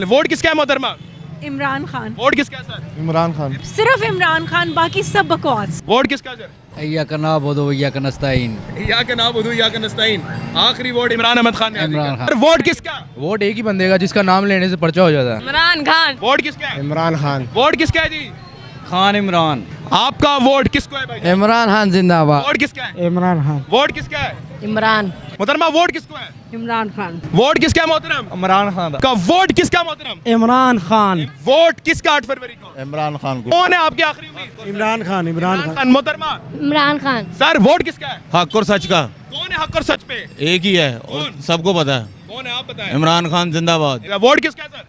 Vote किसका है मोहतरमा? इमरान खान। वोट किसका है सर? इमरान खान। सिर्फ इमरान खान, बाकी सब बकवास। वोट किसका सर? या का नाबुदु या का नस्ताइन। या का नाबुदु या का नस्ताइन। आखिरी वोट इमरान अहमद खान ने इमरान खान। सर वोट किसका? वोट एक ही बंदे का जिसका नाम लेने से पर्चा हो जाता है। इमरान खान। वोट किसका है? इमरान खान। वोट किसका है जी? खान इमरान। आपका वोट किसको है भाई? इमरान खान जिंदाबाद। वोट किसका है? इमरान खान। वोट किसका है? इमरान। मोहतरमा वोट किसको है? इमरान खान। वोट किसका है मोहतरम? इमरान खान का वोट किसका मोहतरम? इमरान खान। वोट किसका 8 फरवरी को? इमरान खान को। कौन है आपकी आखिरी उम्मीद? इमरान खान। इमरान खान। मोहतरमा इमरान खान। सर वोट किसका है? हक और सच का कौन है हक और सच पे? एक ही है और कौन? सबको पता है। कौन है आप बताएं? इमरान खान जिंदाबाद। वोट किसका है सर?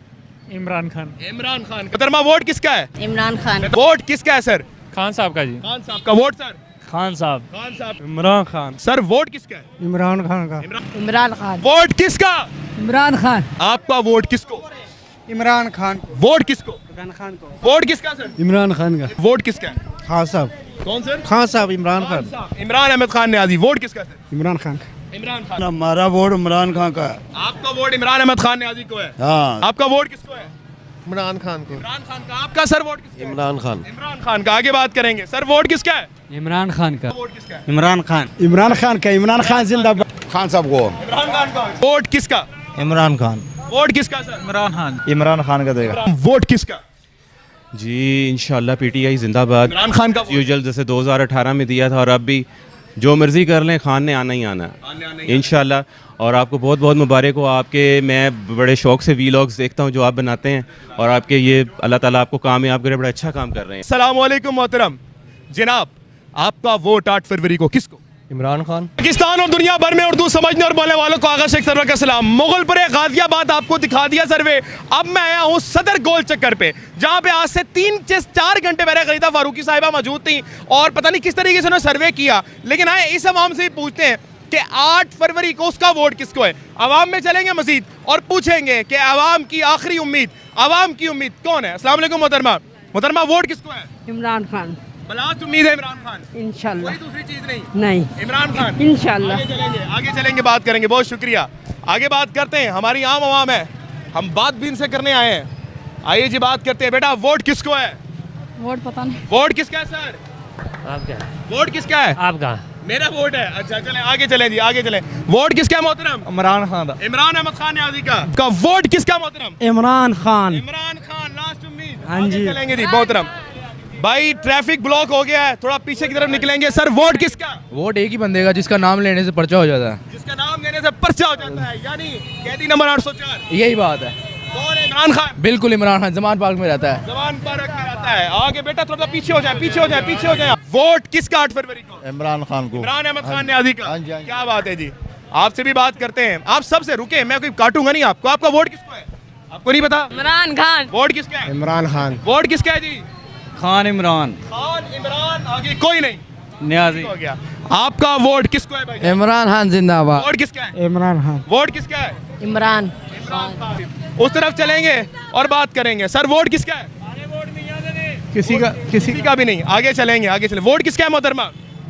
इमरान खान। इमरान खान। मोहतरमा वोट किसका है? इमरान खान। वोट किसका है सर? खान साहब का जी। खान साहब का। Vote sir? खान साहब। खान साहब। इमरान खान। सर वोट किसका है? इमरान खान का। इमरान खान। वोट किसका? इमरान खान। आपका वोट किसको? इमरान खान। वोट किसको? इमरान खान को। वोट किसका सर? इमरान खान का। वोट किसका है? खान साहब। कौन सर? खान साहब। इमरान खान। इमरान अहमद खान न्याजी। वोट किसका सर? इमरान खान। इमरान खान। हमारा वोट इमरान खान का है। आपका वोट इमरान अहमद खान न्याजी को है। हाँ, आपका वोट किसको है? इमरान खान को। इमरान खान का। आपका सर वोट किसका है? इमरान खान। इमरान खान का। आगे बात करेंगे। सर वोट किसका है? इमरान खान का। वोट किसका है? इमरान खान। इमरान खान का। इमरान खान जिंदाबाद। खान साहब को। इमरान खान का। वोट किसका? इमरान खान। वोट किसका सर? इमरान खान। इमरान खान का देगा वोट किसका? जी इंशाल्लाह पीटीआई जिंदाबाद। इमरान खान का। यूजुअल जैसे 2018 में दिया था और अब भी जो मर्जी कर लें, खान ने आना ही आना है इंशाल्लाह। और आपको बहुत बहुत मुबारक हो आपके। मैं बड़े शौक से वीलॉग्स देखता हूँ जो आप बनाते हैं और आपके ये अल्लाह ताला आपको कामयाब करे, बड़ा अच्छा काम कर रहे हैं। अस्सलाम वालेकुम मोहतरम जनाब, आपका वोट 8 फरवरी को किसको? इमरान खान। पाकिस्तान और दुनिया भर में उर्दू समझने और बोलने वालों को आगा शेख सरवर का सलाम। मुगलपुरे गाजियाबाद आपको दिखा दिया सर्वे। अब मैं आया हूँ सदर गोल चक्कर पे, जहाँ पे आज से 3-4 घंटे पहले खरीदा फारूकी साहिबा मौजूद थी और पता नहीं किस तरीके से उन्होंने सर्वे किया। लेकिन आए इस अवाम से पूछते हैं कि 8 फरवरी को उसका वोट किसको है। अवाम में चलेंगे मजीद और पूछेंगे कि अवाम की आखिरी उम्मीद, अवाम की उम्मीद कौन है। अस्सलाम वालेकुम मोहतरमा। मोहतरमा वोट किसको है? इमरान खान। बलास्ट उम्मीद है इमरान खान। इंशाल्लाह। कोई दूसरी चीज नहीं। नहीं। इमरान खान। इंशाल्लाह। आगे चलेंगे बात करेंगे। बहुत शुक्रिया। आगे बात करते हैं। हमारी आम आवाम है, हम बात भी इनसे करने आए हैं। आइए जी बात करते हैं। बेटा वोट किसको है? वोट पता नहीं। वोट किसका है सर? आपका। वोट किसका है? आपका। मेरा वोट है। अच्छा चलें आगे चलें जी, आगे चलें। वोट किसका है मोहतरम? इमरान खान। इमरान अहमद खान न्याजी का वोट किसका मोहतरम? इमरान खान। इमरान खान। लास्ट उम्मीद। हाँ जी। आगे चलेंगे जी मोहतरम। भाई ट्रैफिक ब्लॉक हो गया है, थोड़ा पीछे की तरफ निकलेंगे। सर वोट किसका? वोट एक ही बंदे का जिसका नाम लेने से पर्चा हो जाता है। जिसका नाम लेने से पर्चा हो जाता है, यानी कैदी नंबर 804। यही बात है। कौन है? इमरान खान। बिल्कुल इमरान खान जमान पार्क में रहता है। जवान पार्क में रहता है। आगे बेटा थोड़ा पीछे हो जाए, पीछे हो जाए, पीछे हो जाए। वोट किसका 8 फरवरी को? इमरान खान को। इमरान अहमद खान न्याजी का। हाँ जी, हाँ जी। क्या बात है जी। आपसे भी बात करते हैं। आप सबसे रुके, मैं कोई काटूंगा नहीं आपको। आपका वोट किसको है? आपको नहीं पता? इमरान खान। वोट किसका है? इमरान खान। वोट किसका है जी? खान इमरान। खान इमरान। आगे कोई नहीं न्याजी। हो गया। आपका वोट किसको है भाई? इमरान खान जिंदाबाद। वोट किसका है? इमरान खान। वोट किसका है? इमरान। इमरान खान। उस तरफ चलेंगे और बात करेंगे। सर वोट किसका है? किसी का भी नहीं। आगे चलेंगे, आगे चलें। वोट किसका है मोहतरमा?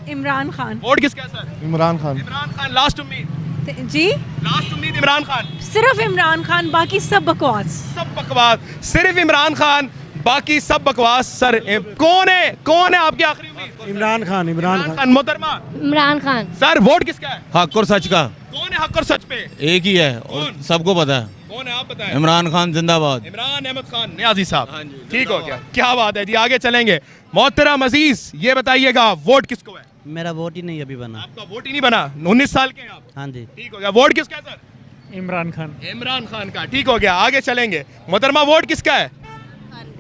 इमरान खान। वोट किसका है सर? इमरान खान। इमरान खान। लास्ट उम्मीद। जी। लास्ट उम्मीद इमरान खान। सिर्फ इमरान खान, बाकी सब बकवास। सब बकवास। सिर्फ इमरान खान, बाकी सब बकवास। सर कौन है, कौन है आपकी आखिरी उम्मीद? इमरान खान। इमरान खान। मोहतरमा। इमरान खान। सर वोट किसका है? हक और सच का कौन है हक और सच पे? एक ही है और कौन? सबको पता है। कौन है आप बताएं? इमरान खान जिंदाबाद। इमरान अहमद खान न्याजी साहब। ठीक हो गया। क्या बात है जी। आगे चलेंगे। मोहतरम अजीज ये बताइएगा वोट किसको है? मेरा वोट ही नहीं अभी बना। आपका वोट ही नहीं बना। 19 साल के हैं आप। हाँ जी। ठीक हो गया। वोट किसका है सर? इमरान खान। इमरान खान का। ठीक हो गया। आगे चलेंगे। मोहतरमा वोट किसका है?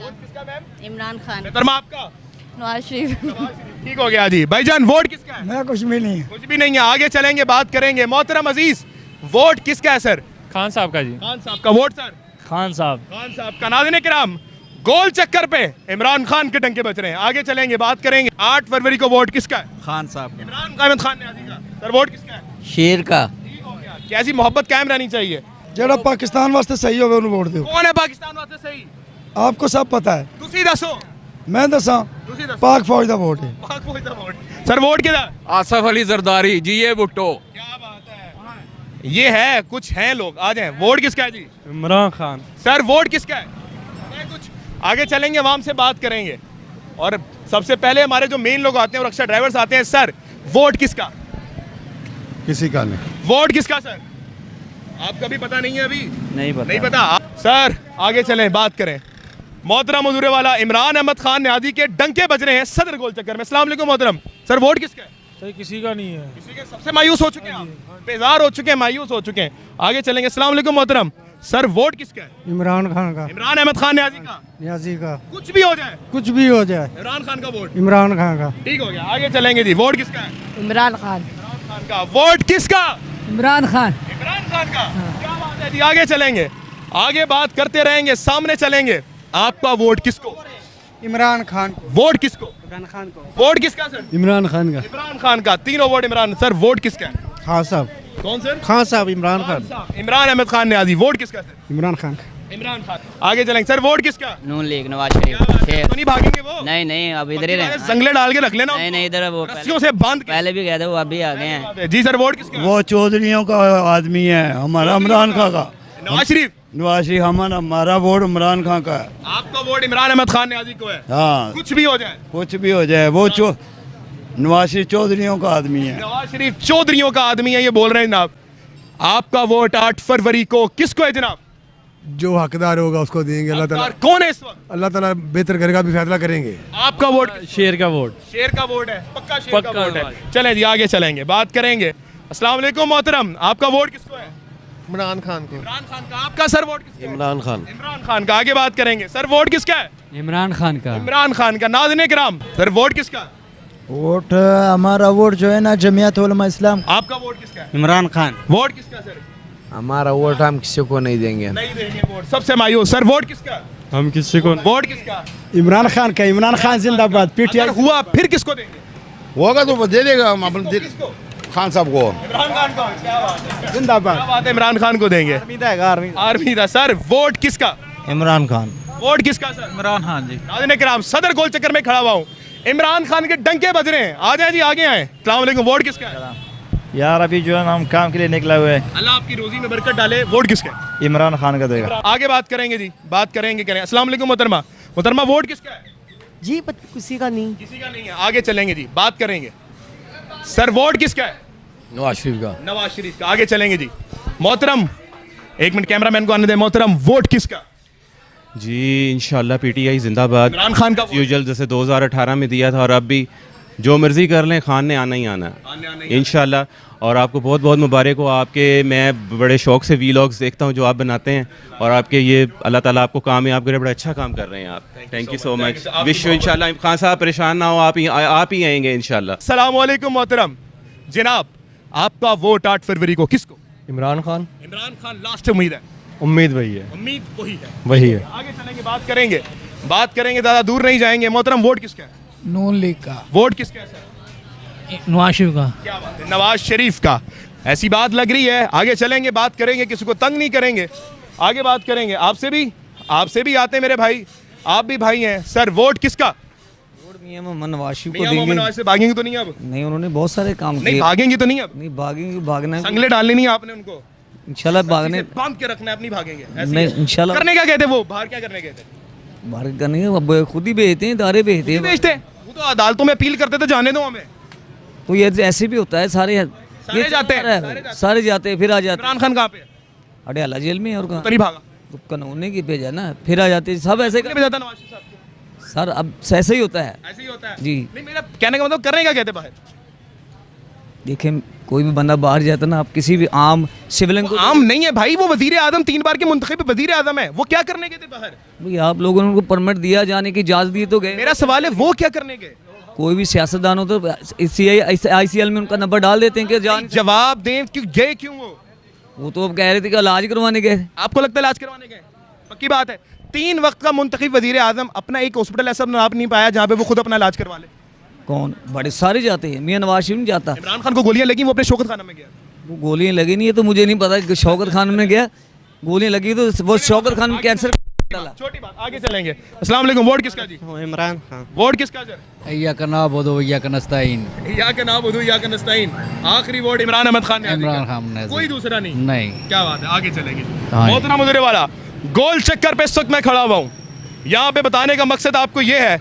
किसका मैम? इमरान खान। मोहतरमा आपका? नवाज शरीफ। ठीक हो गया जी। भाईजान वोट किसका है? मैं कुछ भी नहीं। कुछ भी नहीं है। आगे चलेंगे, बात करेंगे। मोहतरम अजीज वोट किसका है सर? खान साहब का जी। खान साहब का। Vote sir? खान साहब। खान साहब का। नाज़रीन किराम गोल चक्कर पे इमरान खान के डंके बज रहे हैं। आगे चलेंगे, बात करेंगे। 8 फरवरी को वोट किसका है? खान साहब। इमरान अहमद खान न्याजी का। सर वोट किसका है? शेर का। ठीक हो गया। कैसी मोहब्बत कायम रहनी चाहिए। जेड़ा पाकिस्तान वास्ते सही होवे उन्हें वोट दियो। कौन है पाकिस्तान वास्ते सही? आपको सब पता है। तुसी दसो। मैं दसा तुसी दसो। पाक फौज का वोट है। पाक फौज दा वोट। सर वोट किधर? आसफ अली जरदारी जी ये भुट्टो। क्या बात है। ये है, कुछ हैं लोग, आ जाएं। वोट किसका है जी? इमरान खान। सर वोट किसका है? मैं कुछ आगे चलेंगे, आवाम से बात करेंगे। और सबसे पहले हमारे जो मेन लोग आते हैं, रिक्शा ड्राइवर्स आते हैं। सर वोट किसका? किसी का नहीं। वोट किसका सर? आपका भी पता नहीं है अभी? नहीं नहीं पता। सर आगे चलें, बात करें। मोहतरम हुजूर वाला इमरान अहमद खान न्याजी के डंके बज रहे हैं सदर गोल चक्कर में। अस्सलाम वालेकुम मोहतरम। सर वोट किसका है? सही किसी का नहीं है। किसी के सबसे मायूस हो चुके हैं आप, बेजार हो चुके हैं, मायूस हो चुके हैं। आगे चलेंगे। अस्सलाम वालेकुम मोहतरम। सर वोट किसका है? इमरान खान का। इमरान अहमद खान न्याजी का। न्याजी का। कुछ भी हो जाए, कुछ भी हो जाए, इमरान खान का वोट। इमरान खान का। ठीक हो गया। आगे चलेंगे जी। वोट किसका है? इमरान खान। इमरान खान का। वोट किसका? इमरान खान। इमरान खान का। क्या बात है जी। आगे चलेंगे, आगे बात करते रहेंगे, सामने चलेंगे। आपका वोट किसको? इमरान खान। वोट किसको? इमरान खान को। वोट किसका सर? इमरान खान का। इमरान खान का। तीनों वोट इमरान। सर वोट किसका है? खान साहब। कौन सर? खान साहब। इमरान खान। इमरान अहमद खान न्याजी। वोट किसका सर? इमरान खान। इमरान खान। आगे चलेंगे। सर वोट किसका? नून लीग नवाज शरीफ शेर। तो नहीं भागेंगे वो? नहीं नहीं अब इधर ही रहे। जंगले डाल के रख लेना। नहीं नहीं इधर वो रस्सियों से बांध के। पहले भी गए थे वो अभी आ गए हैं। जी सर वोट किसका? वो चौधरीयों का आदमी है हमारा, इमरान खान का। नवाज शरीफ। नवाज शरीफ। हमारा वोट इमरान खान का है। आपका वोट इमरान अहमद खान न्याजी को है। हाँ, कुछ भी हो जाए, कुछ भी हो जाए, वो नवाज शरीफ चौधरीयों का आदमी है। नवाज शरीफ चौधरीयों का आदमी है, ये बोल रहे हैं जनाब। आपका वोट 8 फरवरी को किसको है जनाब? जो हकदार होगा उसको देंगे। अल्लाह ताला, कौन है इस वक्त? अल्लाह ताला बेहतर करेगा, भी फैसला करेंगे। आपका वोट? शेर का वोट। शेर का वोट है, पक्का शेर का पक्का वोट है। नवाज। चलें जी आगे चलेंगे, बात करेंगे। अस्सलाम वालेकुम मोहतरम। आपका वोट किसको है? इमरान खान को। इमरान खान का। आपका सर वोट किसका है? इमरान खान। इमरान खान का। आगे बात करेंगे। सर वोट किसका है? इमरान खान का। इमरान खान का। नाज़रीन किराम सर वोट किसका? वोट हमारा वोट जो है ना जमियत उलमा इस्लाम। आपका वोट किसका है? इमरान खान। वोट किसका सर? हमारा वोट हम किसी को नहीं देंगे। नहीं देंगे वोट। सबसे मायूस। सर वोट किसका? हम किसी को वोट किसका? इमरान खान का। इमरान खान जिंदाबाद। अगर हुआ फिर किसको देंगे? होगा तो दे देगा हम अपने किसको? खान साहब को। इमरान खान को। क्या बात है, जिंदाबाद। क्या बात है, इमरान खान को देंगे। आर्मी था। सर वोट किसका? इमरान खान। वोट किसका सर? इमरान खान जी। नाज़रीन किराम सदर गोल चक्कर में खड़ा हुआ हूँ, इमरान खान के डंके बज रहे हैं। आ जाए जी, आगे आए। अस्सलाम वालेकुम। वोट किसका है? यार अभी जो है ना हम काम के लिए निकला हुए हैं। अल्लाह आपकी रोजी में बरकत डाले। वोट किसका है? इमरान खान का देगा। आगे बात करेंगे जी, बात करेंगे करें। अस्सलाम वालेकुम मोहतरमा। मोहतरमा वोट किसका है? जी किसी का नहीं। किसी का नहीं है। आगे चलेंगे जी, बात करेंगे। सर वोट किसका है? नवाज शरीफ का। नवाज शरीफ का। आगे चलेंगे जी। मोहतरम एक मिनट कैमरामैन को आने दे। मोहतरम वोट किसका? जी इंशाल्लाह पीटीआई जिंदाबाद। इमरान खान का वोट। यूजुअल जैसे 2018 में दिया था, और अब भी जो मर्जी कर लें, खान ने आना ही आना है इंशाल्लाह। और आपको बहुत बहुत मुबारक हो। आपके मैं बड़े शौक से वीलॉग्स देखता हूँ जो आप बनाते हैं, और आपके ये अल्लाह ताला आपको कामयाब करे। बड़ा अच्छा काम कर रहे हैं आप। Thank you so much. Wish you इंशाल्लाह। खान साहब परेशान ना हो, आप ही आएंगे इंशाल्लाह। अस्सलाम वालेकुम मोहतरम। जनाब आपका वोट 8 फरवरी को किसको? इमरान खान। इमरान खान लास्ट उम्मीद है। उम्मीद वही है। उम्मीद वही है। वही है। आगे चलेंगे, बात करेंगे, बात करेंगे, ज़्यादा दूर नहीं जाएंगे। मोहतरम वोट किसका है? नून लीग का। वोट किसका है सर? नवाज शरीफ का। क्या बात है, नवाज शरीफ का। ऐसी बात लग रही है। आगे चलेंगे, बात करेंगे, किसी को तंग नहीं करेंगे। आगे बात करेंगे। आपसे भी आते हैं मेरे भाई, आप भी भाई हैं। सर वोट किसका? मियां मोहम्मद नवाज शरीफ को मियां मोहम्मद देंगे। नवाज से भागेंगे तो नहीं अब? नहीं, उन्होंने बहुत सारे काम नहीं किए। भागेंगे तो नहीं अब? नहीं भागेंगे, भागना है संगले डालने नहीं है आपने उनको? इंशाल्लाह भागने। बांध के रखना है, अपनी भागेंगे ऐसे नहीं ही है। इंशाल्लाह। करने क्या कहते वो? बाहर क्या करने गए थे? बाहर करने के अब खुद ही भेजते हैं, दारे भेजते हैं। बेचते हैं वो तो अदालतों में अपील करते थे, जाने दो हमें। तो ये ऐसे भी होता है। सारे सारे जाते हैं। सारे जाते हैं, फिर आ जाते इमरान खान कहाँ पे है? हैं। अडयाला जेल में। और कहाँ तो नहीं भागा? तो कानून ने की भेजा ना, फिर आ जाते हैं। सब ऐसे कितने बजाता नवाज शरीफ साहब को? सर अब ऐसे ही होता है ऐसे ही होता है जी। नहीं, मेरा कहने का मतलब करने क्या कहते बाहर? देखें, कोई भी बंदा बाहर जाता ना, आप किसी भी आम सिविलियन को। आम नहीं है भाई, वो वजीर आजम 3 बार के मुंतखब वजीर आजम है। वो क्या करने गए थे बाहर? भाई आप लोगों ने उनको परमिट दिया, जाने की इजाजत दी तो गए। मेरा सवाल है वो क्या करने गए? कोई भी सियासतदान हो तो ICL में उनका नंबर डाल देते हैं कि जान। जवाब दें कि गए क्यों वो तो अब कह रहे थे कि इलाज करवाने गए। आपको लगता है इलाज करवाने गए? पक्की बात है। 3 वक्त का मुंतखब वजीर आजम अपना एक हॉस्पिटल ऐसा नाप नहीं पाया जहाँ पे वो खुद अपना इलाज करवा ले। कौन? बड़े सारे जाते हैं। मियां नवाज शरीफ नहीं जाता। इमरान खान को गोलियां लगी, वो अपने शौकत खाना में गया। वो गोलियां लगी नहीं है तो मुझे नहीं पता कि शौकत खान में गया। गोलियां लगी तो वो शौकत खान में कैंसर छोटी बात, आगे चलेंगे। अस्सलाम वालेकुम, वोट किसका जी? इमरान खान वोट किसका सर? अय्या का नाबुदु वय्या का नस्ताइन। या का नाबुदु या का नस्ताइन। आखिरी वोट इमरान अहमद खान ने आज इमरान दिया। खान ने कोई दूसरा नहीं? नहीं। क्या बात है, आगे चलेंगे। हाँ। मोहतरम मुदीर वाला, गोल चक्कर पे इस वक्त मैं खड़ा हुआ हूँ। यहाँ पे बताने का मकसद आपको ये है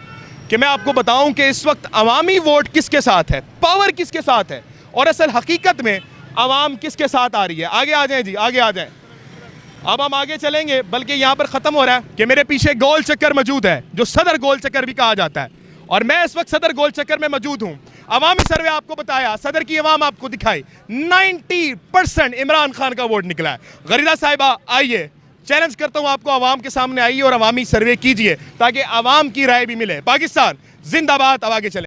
कि मैं आपको बताऊं कि इस वक्त अवामी वोट किसके साथ है, पावर किसके साथ है, और असल हकीकत में अवाम किसके साथ आ रही है। आगे आ जाएं जी, आगे आ जाएं। अब हम आगे चलेंगे, बल्कि यहाँ पर ख़त्म हो रहा है कि मेरे पीछे गोल चक्कर मौजूद है, जो सदर गोल चक्कर भी कहा जाता है, और मैं इस वक्त सदर गोल चक्कर में मौजूद हूँ। अवामी सर्वे आपको बताया, सदर की अवाम आपको दिखाई, 90% इमरान खान का वोट निकला है। गरीदा साहिबा आइए, चैलेंज करता हूँ आपको, अवाम के सामने आइए और अवामी सर्वे कीजिए ताकि अवाम की राय भी मिले। पाकिस्तान जिंदाबाद। अब आगे चले।